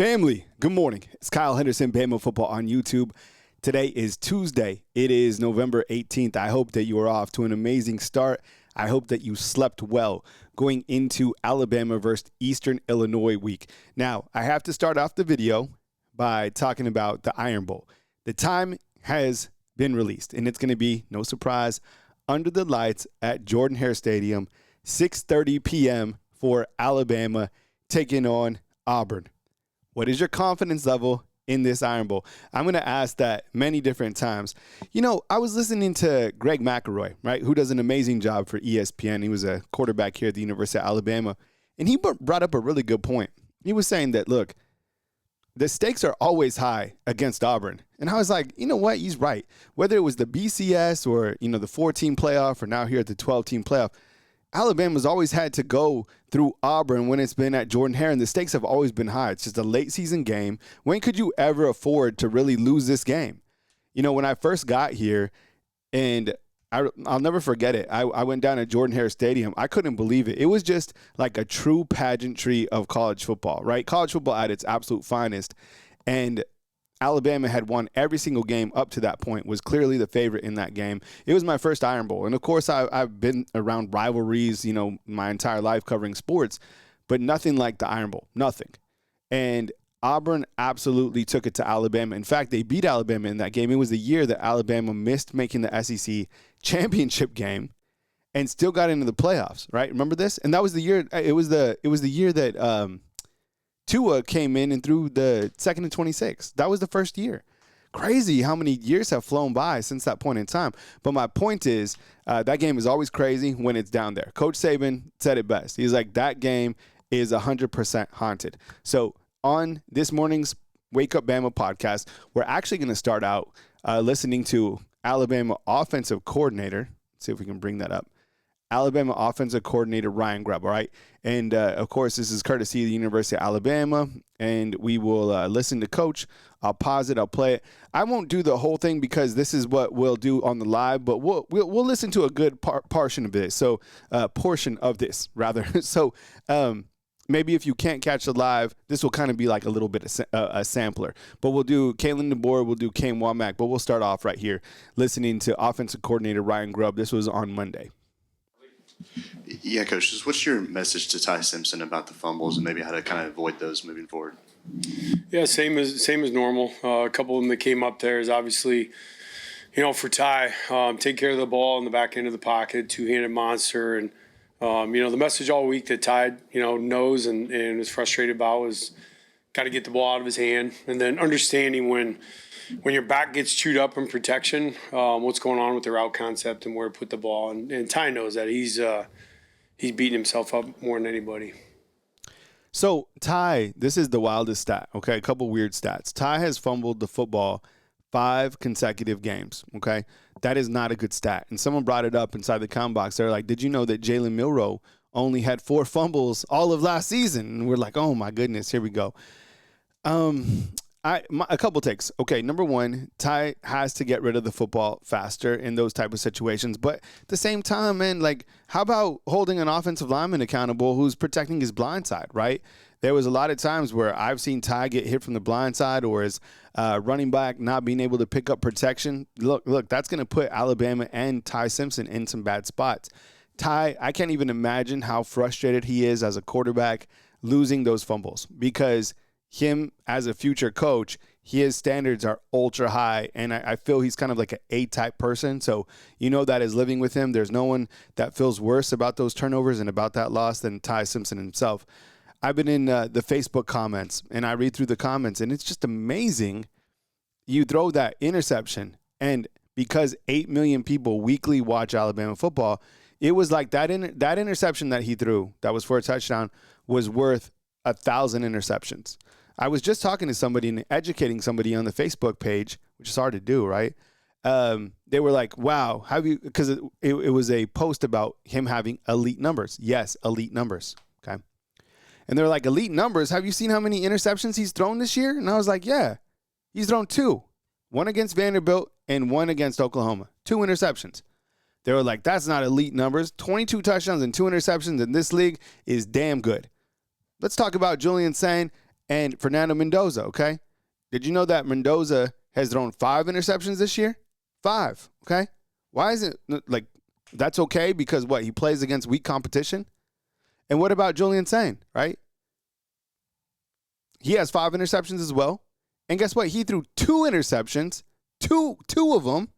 Family, good morning. It's Kyle Henderson, Bama Football on YouTube. Today is Tuesday. It is November 18th. I hope that you are off to an amazing start. I hope that you slept well going into Alabama versus Eastern Illinois week. Now, I have to start off the video by talking about the Iron Bowl. The time has been released, and it's going to be, no surprise, under the lights at Jordan-Hare Stadium, 6:30 p.m. for Alabama taking on Auburn. What is your confidence level in this Iron Bowl? I'm going to ask that many different times. You know, I was listening to Greg McElroy, right, who does an amazing job for ESPN. He was a quarterback here at the University of Alabama, and he brought up a really good point. He was saying that, look, the stakes are always high against Auburn. And I was like, you know what? He's right. Whether it was the BCS or, the 14 playoff or now here at the 12-team playoff, Alabama's always had to go through Auburn when it's been at Jordan-Hare, and the stakes have always been high. It's just a late-season game. When could you ever afford to really lose this game? When I first got here, and I'll never forget it, I went down to Jordan-Hare Stadium. I couldn't believe it. It was just like a true pageantry of college football, right? College football at its absolute finest, and Alabama had won every single game up to that point, was clearly the favorite in that game. It was my first Iron Bowl. And, of course, I've been around rivalries, my entire life covering sports, but nothing like the Iron Bowl, nothing. And Auburn absolutely took it to Alabama. In fact, they beat Alabama in that game. It was the year that Alabama missed making the SEC championship game and still got into the playoffs, right? Remember this? And that was the year. It was the year that Tua came in and threw the 2nd and 26. That was the first year. Crazy how many years have flown by since that point in time. But my point is that game is always crazy when it's down there. Coach Saban said it best. He's like, that game is 100% haunted. So on this morning's Wake Up Bama podcast, we're actually going to start out listening to Alabama offensive coordinator. Let's see if we can bring that up. Alabama offensive coordinator Ryan Grubb, all right? And, of course, this is courtesy of the University of Alabama, and we will listen to Coach. I'll pause it. I'll play it. I won't do the whole thing because this is what we'll do on the live, but we'll listen to a good portion of this. So, So, maybe if you can't catch the live, this will kind of be like a little bit of a sampler. But we'll do Kalen DeBoer, we'll do Kane Womack, but we'll start off right here listening to offensive coordinator Ryan Grubb. This was on Monday. Yeah, Coach, what's your message to Ty Simpson about the fumbles and maybe how to kind of avoid those moving forward? Yeah, same as normal. A couple of them that came up there is obviously, for Ty, take care of the ball in the back end of the pocket, two-handed monster. And, the message all week that Ty, knows and is frustrated about was got to get the ball out of his hand. And then understanding when your back gets chewed up in protection, what's going on with the route concept and where to put the ball. And Ty knows that. He's beating himself up more than anybody. So, Ty, this is the wildest stat, okay? A couple weird stats. Ty has fumbled the football 5 consecutive games, okay? That is not a good stat. And someone brought it up inside the comment box. They're like, did you know that Jalen Milroe only had 4 fumbles all of last season? And we're like, oh, my goodness, here we go. A couple takes. Okay, number one, Ty has to get rid of the football faster in those type of situations. But at the same time, man, like, how about holding an offensive lineman accountable who's protecting his blind side, right? There was a lot of times where I've seen Ty get hit from the blind side or his running back not being able to pick up protection. Look, that's going to put Alabama and Ty Simpson in some bad spots. Ty, I can't even imagine how frustrated he is as a quarterback losing those fumbles because him as a future coach, his standards are ultra high, and I feel he's kind of like an A-type person. So that is living with him. There's no one that feels worse about those turnovers and about that loss than Ty Simpson himself. I've been in the Facebook comments, and I read through the comments, and it's just amazing. You throw that interception, and because 8 million people weekly watch Alabama football, it was like that interception that he threw that was for a touchdown was worth 1,000 interceptions. I was just talking to somebody and educating somebody on the Facebook page, which is hard to do, right? They were like, wow, because it was a post about him having elite numbers. Yes, elite numbers, okay? And they're like, elite numbers, have you seen how many interceptions he's thrown this year? And I was like, yeah, he's thrown 2. One against Vanderbilt and one against Oklahoma. 2 interceptions. They were like, that's not elite numbers. 22 touchdowns and 2 interceptions in this league is damn good. Let's talk about Julian Sain and Fernando Mendoza, okay? Did you know that Mendoza has thrown 5 interceptions this year? 5, okay? Why is it like that's okay because what? He plays against weak competition? And what about Julian Sain, right? He has 5 interceptions as well. And guess what? He threw 2 interceptions, two of them,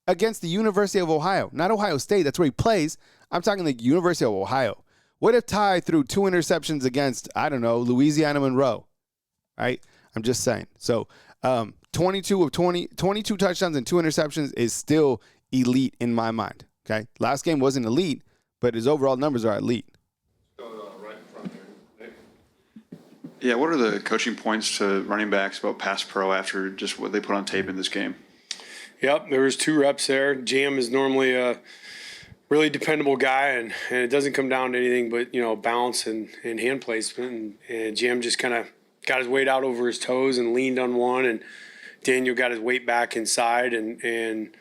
against the University of Ohio. Not Ohio State. That's where he plays. I'm talking the University of Ohio. What if Ty threw 2 interceptions against, I don't know, Louisiana Monroe? Right? I'm just saying. So 22 touchdowns and 2 interceptions is still elite in my mind. Okay? Last game wasn't elite, but his overall numbers are elite. Right in front there. Yeah, what are the coaching points to running backs about pass pro after just what they put on tape in this game? Yep, there was 2 reps there. Jam is normally a really dependable guy, and it doesn't come down to anything but, balance and hand placement. And Jam just kind of got his weight out over his toes and leaned on one, and Daniel got his weight back inside, and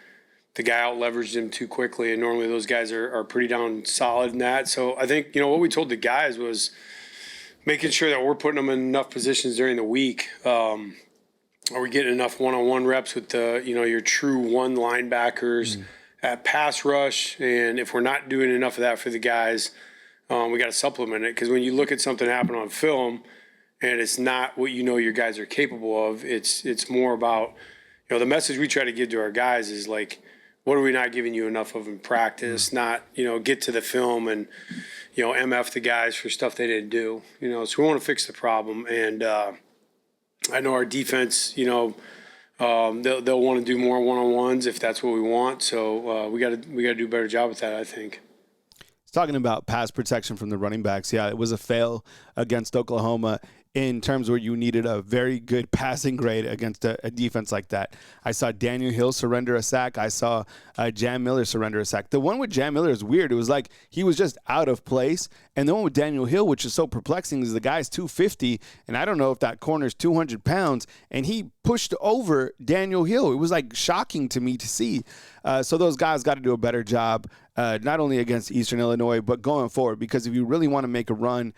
the guy out-leveraged him too quickly. And normally those guys are pretty down solid in that. So I think, what we told the guys was making sure that we're putting them in enough positions during the week. Are we getting enough one-on-one reps with the, your true one linebackers at pass rush? And if we're not doing enough of that for the guys, we got to supplement it. Because when you look at something happen on film and it's not what your guys are capable of, it's more about, the message we try to give to our guys is like, what are we not giving you enough of in practice? Not, get to the film and, MF the guys for stuff they didn't do. So we want to fix the problem. And, I know our defense, they'll want to do more one-on-ones if that's what we want. So we got to do a better job with that, I think. It's talking about pass protection from the running backs. Yeah, it was a fail against Oklahoma in terms where you needed a very good passing grade against a defense like that. I saw Daniel Hill surrender a sack. I saw Jam Miller surrender a sack. The one with Jam Miller is weird. It was like he was just out of place. And the one with Daniel Hill, which is so perplexing, is the guy's 250, and I don't know if that corner's 200 pounds, and he pushed over Daniel Hill. It was like shocking to me to see. So those guys got to do a better job, not only against Eastern Illinois, but going forward, because if you really want to make a run,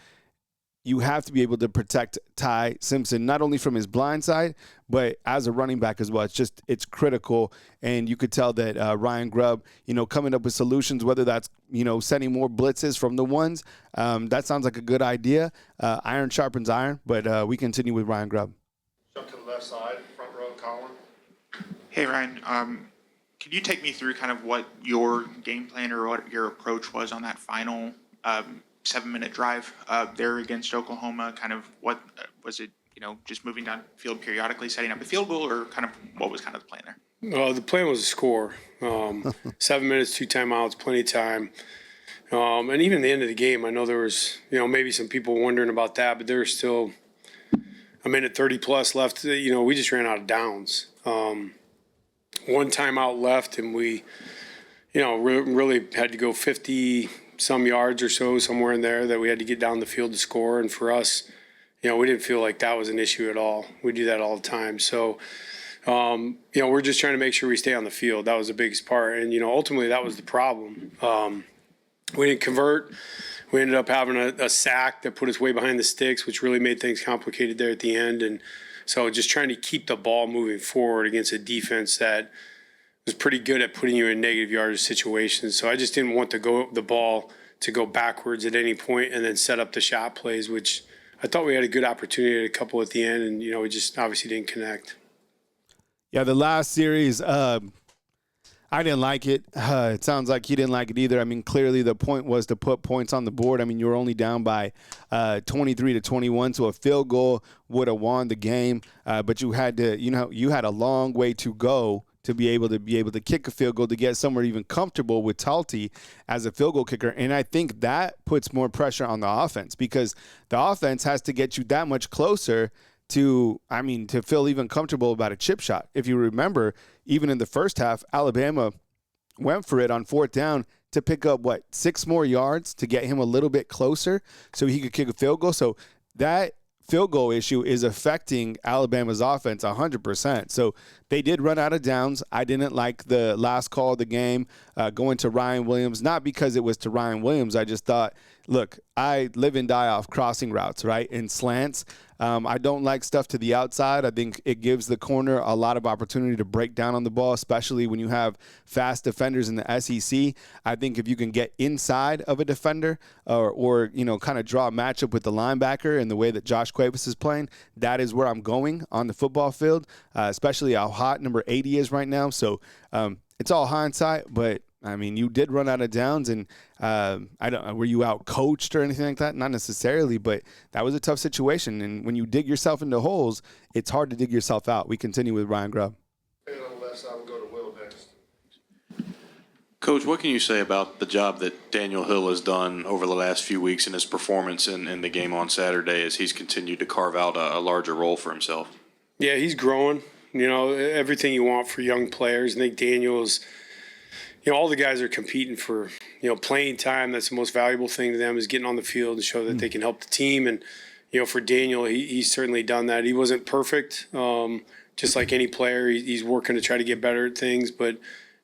you have to be able to protect Ty Simpson, not only from his blind side, but as a running back as well. It's critical. And you could tell that Ryan Grubb, coming up with solutions, whether that's, sending more blitzes from the ones, that sounds like a good idea. Iron sharpens iron, but we continue with Ryan Grubb. Jump to the left side, front row, Colin. Hey, Ryan. Can you take me through kind of what your game plan or what your approach was on that final 7-minute drive there against Oklahoma? Kind of what was it, just moving down field periodically, setting up a field goal, or kind of what was kind of the plan there? The plan was to score. 7 minutes, 2 timeouts, plenty of time. And even at the end of the game, I know there was, maybe some people wondering about that, but there was still a minute 30 plus left. We just ran out of downs. 1 timeout left, and we, really had to go 50 some yards or so, somewhere in there, that we had to get down the field to score. And for us, we didn't feel like that was an issue at all. We do that all the time. So, we're just trying to make sure we stay on the field. That was the biggest part. And, ultimately that was the problem. We didn't convert. We ended up having a sack that put us way behind the sticks, which really made things complicated there at the end. And so just trying to keep the ball moving forward against a defense that was pretty good at putting you in negative yardage situations. So I just didn't want the ball to go backwards at any point and then set up the shot plays, which I thought we had a good opportunity at a couple at the end, and, we just obviously didn't connect. Yeah, the last series, I didn't like it. It sounds like he didn't like it either. I mean, clearly the point was to put points on the board. I mean, you were only down by 23-21, so a field goal would have won the game. But you had to, you had a long way to go to be able to kick a field goal, to get somewhere even comfortable with Talty as a field goal kicker. And I think that puts more pressure on the offense, because the offense has to get you that much closer to feel even comfortable about a chip shot. If you remember, even in the first half, Alabama went for it on 4th down to pick up, 6 more yards to get him a little bit closer so he could kick a field goal. So that field goal issue is affecting Alabama's offense 100%. So they did run out of downs. I didn't like the last call of the game going to Ryan Williams, not because it was to Ryan Williams. I just thought look, I live and die off crossing routes, right, and slants. I don't like stuff to the outside. I think it gives the corner a lot of opportunity to break down on the ball, especially when you have fast defenders in the SEC. I think if you can get inside of a defender or kind of draw a matchup with the linebacker in the way that Josh Cuevas is playing, that is where I'm going on the football field, especially how hot number 80 is right now. So it's all hindsight, but I mean, you did run out of downs, and were you out coached or anything like that? Not necessarily, but that was a tough situation. And when you dig yourself into holes, it's hard to dig yourself out. We continue with Ryan Grubb. On the left side, we'll go to Will next. Coach, what can you say about the job that Daniel Hill has done over the last few weeks in his performance in the game on Saturday as he's continued to carve out a larger role for himself? Yeah, he's growing. Everything you want for young players. I think Daniel's – all the guys are competing for, playing time. That's the most valuable thing to them is getting on the field and show that they can help the team. And, for Daniel, he's certainly done that. He wasn't perfect, just like any player. He's working to try to get better at things. But,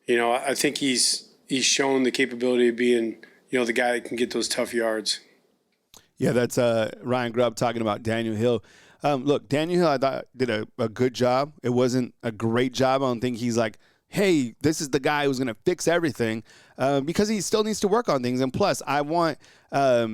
I think he's shown the capability of being, the guy that can get those tough yards. Yeah, that's Ryan Grubb talking about Daniel Hill. Look, Daniel Hill, I thought, did a good job. It wasn't a great job. I don't think he's like, hey, this is the guy who's going to fix everything, because he still needs to work on things. And plus, I want a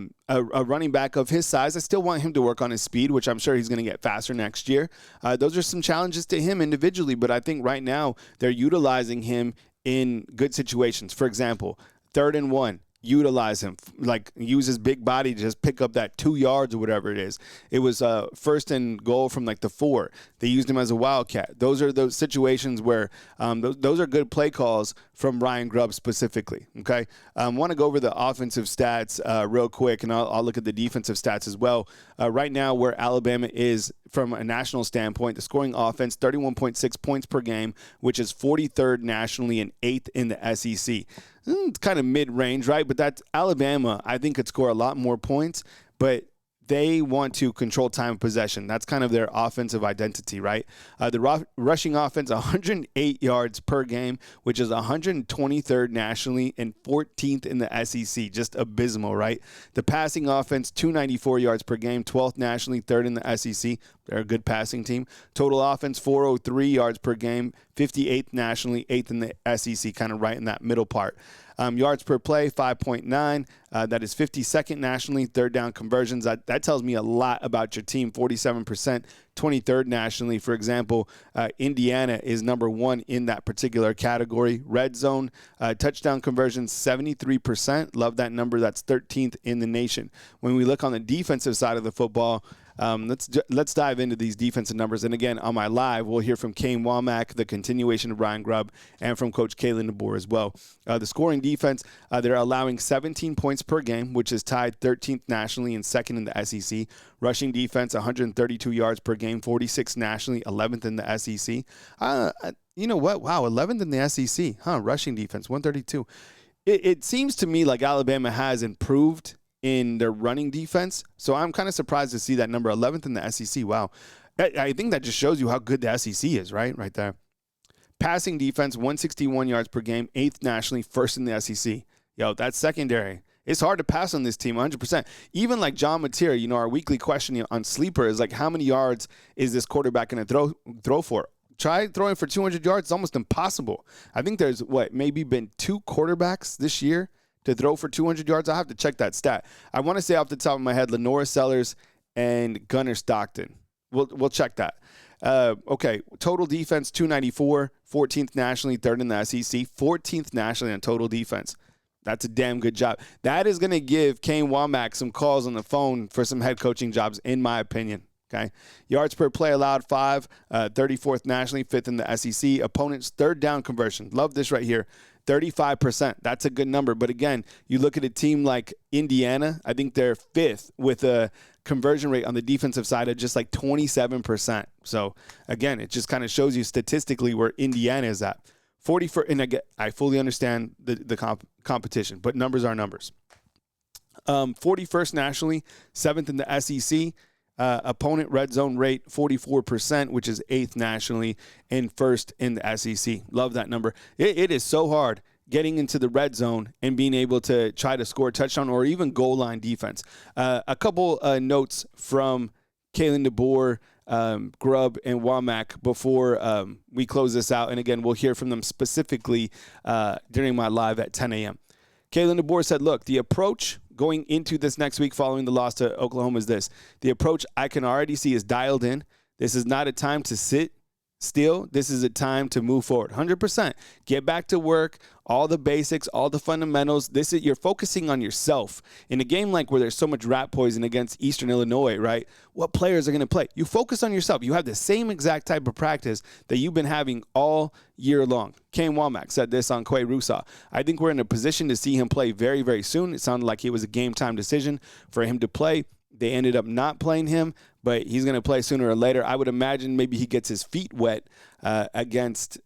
running back of his size. I still want him to work on his speed, which I'm sure he's going to get faster next year. Those are some challenges to him individually, but I think right now they're utilizing him in good situations. For example, 3rd and 1. Utilize him, like use his big body to just pick up that 2 yards or whatever it is. It was 1st and goal from like the 4. They used him as a wildcat. Those are those situations where those are good play calls from Ryan Grubb specifically. Okay, I want to go over the offensive stats real quick, and I'll look at the defensive stats as well. Right now, where Alabama is from a national standpoint, the scoring offense, 31.6 points per game, which is 43rd nationally and 8th in the SEC. It's kind of mid-range, right? But that's Alabama. I think could score a lot more points, but they want to control time of possession. That's kind of their offensive identity, right? The rushing offense, 108 yards per game, which is 123rd nationally and 14th in the SEC. Just abysmal, right? The passing offense, 294 yards per game, 12th nationally, 3rd in the SEC. They're a good passing team. Total offense, 403 yards per game, 58th nationally, 8th in the SEC, kind of right in that middle part. Yards per play, 5.9. That is 52nd nationally. 3rd down conversions. That tells me a lot about your team. 47%, 23rd nationally. For example, Indiana is number 1 in that particular category. Red zone touchdown conversions, 73%. Love that number. That's 13th in the nation. When we look on the defensive side of the football, let's dive into these defensive numbers. And again, on my live, we'll hear from Kane Womack, the continuation of Ryan Grubb, and from Coach Kalen DeBoer as well. The scoring defense, they're allowing 17 points per game, which is tied 13th nationally and 2nd in the SEC. Rushing defense, 132 yards per game, 46th nationally, 11th in the SEC. You know what? Wow, 11th in the SEC. Rushing defense, 132. It seems to me like Alabama has improved in their running defense. So I'm kind of surprised to see that number 11th in the SEC. Wow. I think that just shows you how good the SEC is, right? Right there. Passing defense, 161 yards per game, 8th nationally, 1st in the SEC. That's secondary. It's hard to pass on this team, 100%. Even like John Mateer, our weekly question on Sleeper is like, how many yards is this quarterback going to throw for? Try throwing for 200 yards. It's almost impossible. I think there's maybe been 2 quarterbacks this year to throw for 200 yards. I'll have to check that stat. I want to say off the top of my head, Lenora Sellers and Gunnar Stockton. We'll check that. Okay, total defense, 294, 14th nationally, 3rd in the SEC, 14th nationally on total defense. That's a damn good job. That is going to give Kane Womack some calls on the phone for some head coaching jobs, in my opinion. Okay, yards per play allowed, 5, 34th nationally, 5th in the SEC. Opponents' 3rd down conversion. Love this right here. 35%. That's a good number. But again, you look at a team like Indiana, I think they're 5th with a conversion rate on the defensive side of just like 27%. So again, it just kind of shows you statistically where Indiana is at. 44, and again, I fully understand the competition, but numbers are numbers. 41st nationally, 7th in the SEC. Opponent red zone rate 44%, which is 8th nationally and 1st in the SEC. Love that number. It is so hard getting into the red zone and being able to try to score a touchdown or even goal line defense. A couple notes from Kalen DeBoer, Grubb, and Womack before we close this out. And again, we'll hear from them specifically during my live at 10 a.m. Kalen DeBoer said, look, the approach going into this next week following the loss to Oklahoma is this. The approach I can already see is dialed in. This is not a time to sit still. This is a time to move forward. 100%. Get back to work. All the basics, all the fundamentals. You're focusing on yourself. In a game like where there's so much rat poison against Eastern Illinois, right? What players are going to play? You focus on yourself. You have the same exact type of practice that you've been having all year long. Kane Womack said this on Quay Rusaw. I think we're in a position to see him play very, very soon. It sounded like it was a game time decision for him to play. They ended up not playing him, but he's going to play sooner or later. I would imagine maybe he gets his feet wet against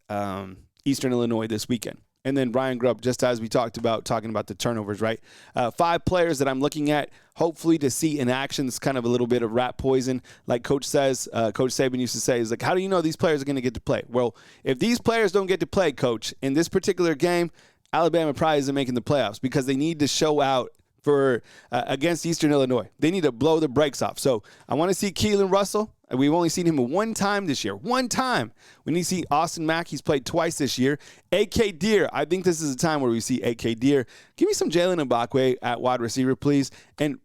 Eastern Illinois this weekend. And then Ryan Grubb, just as we talking about the turnovers, right? 5 players that I'm looking at, hopefully to see in action. It's kind of a little bit of rat poison, like Coach says. Coach Saban used to say, is like, how do you know these players are going to get to play? Well, if these players don't get to play, Coach, in this particular game, Alabama probably isn't making the playoffs because they need to show out for against Eastern Illinois. They need to blow the brakes off. So I want to see Keelan Russell. We've only seen him one time this year. One time. We need to see Austin Mack. He's played twice this year. A.K. Deere. I think this is a time where we see A.K. Deere. Give me some Jalen Mbakwe at wide receiver, please. And,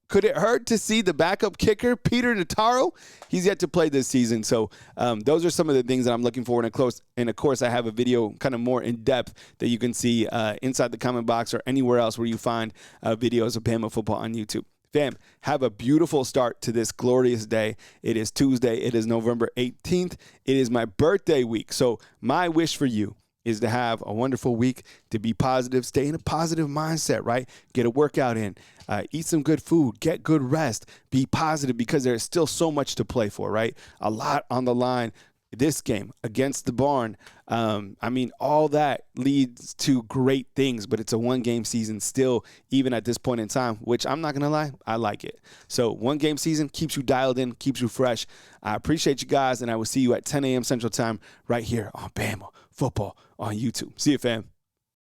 could it hurt to see the backup kicker, Peter Nataro? He's yet to play this season. So those are some of the things that I'm looking for. And, of course, I have a video kind of more in-depth that you can see inside the comment box or anywhere else where you find videos of Bama football on YouTube. Fam, have a beautiful start to this glorious day. It is Tuesday. It is November 18th. It is my birthday week. So my wish for you is to have a wonderful week, to be positive, stay in a positive mindset, right? Get a workout in, eat some good food, get good rest, be positive because there's still so much to play for, right? A lot on the line. This game against the Barn, all that leads to great things, but it's a one-game season still, even at this point in time, which I'm not going to lie, I like it. So one-game season keeps you dialed in, keeps you fresh. I appreciate you guys, and I will see you at 10 a.m. Central Time right here on Bama Football on YouTube. See you, fam.